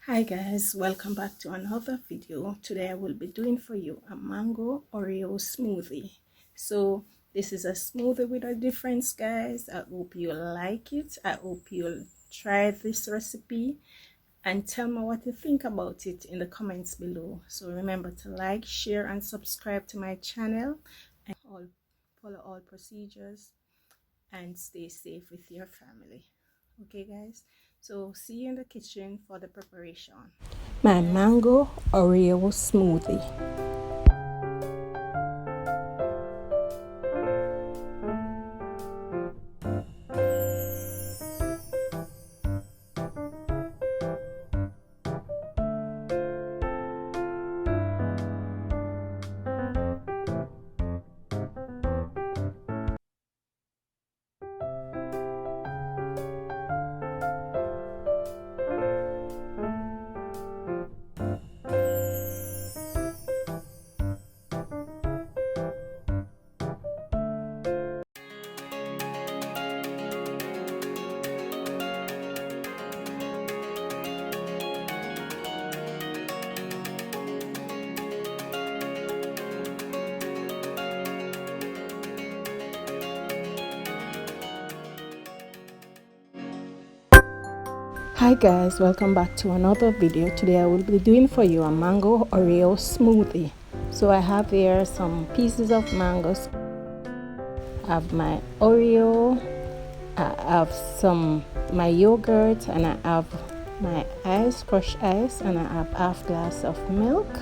Hi guys, welcome back to another video. Today I will be doing for you a mango Oreo smoothie. So this is a smoothie with a difference, guys. I hope you like it. I hope you'll try this recipe and tell me what you think about it in the comments below. So remember to like, share and subscribe to my channel and follow all procedures and stay safe with your family. Okay guys, so see you in the kitchen for the preparation. My mango Oreo smoothie. Hi guys, welcome back to another video. Today I will be doing for you a mango Oreo smoothie. So I have here some pieces of mangoes. I have my Oreo, I have my yogurt, and I have my crushed ice, and I have half glass of milk.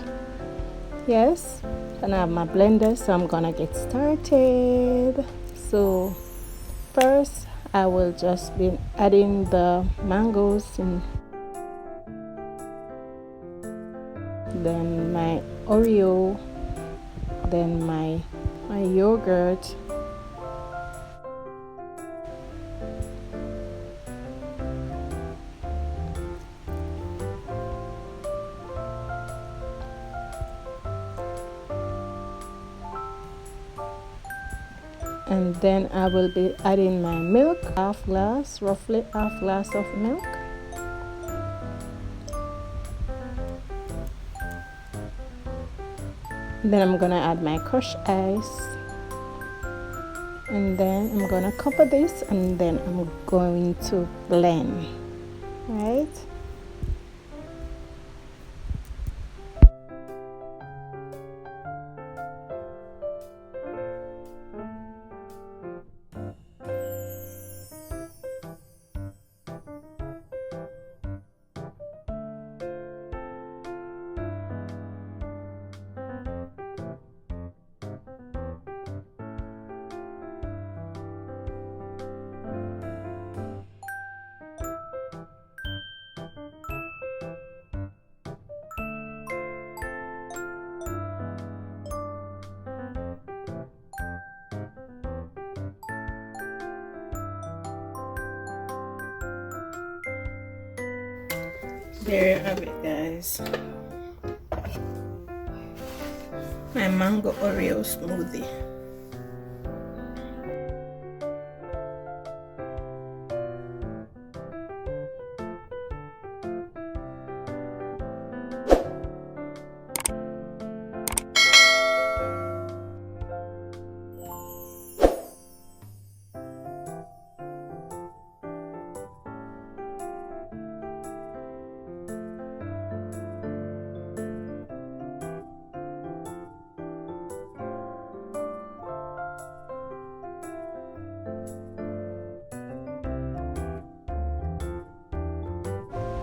Yes, and I have my blender, so I'm gonna get started. So first I will just be adding the mangoes and then my Oreo, then my yogurt, and then I will be adding my milk, roughly half glass of milk. Then I'm gonna add my crushed ice, and then I'm gonna cover this, and then I'm going to blend, right? There you have it, guys. My mango Oreo smoothie.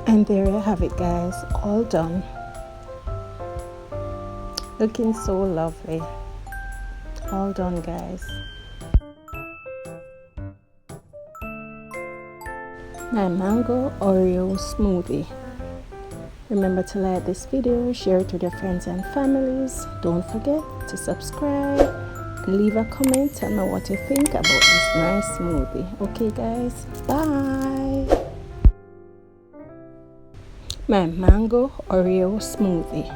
And there you have it, guys, all done. Looking so lovely. All done, guys. My mango Oreo smoothie. Remember to like this video, share it with your friends and families. Don't forget to subscribe and leave a comment. Tell me what you think about this nice smoothie. Okay guys, bye. My mango Oreo smoothie.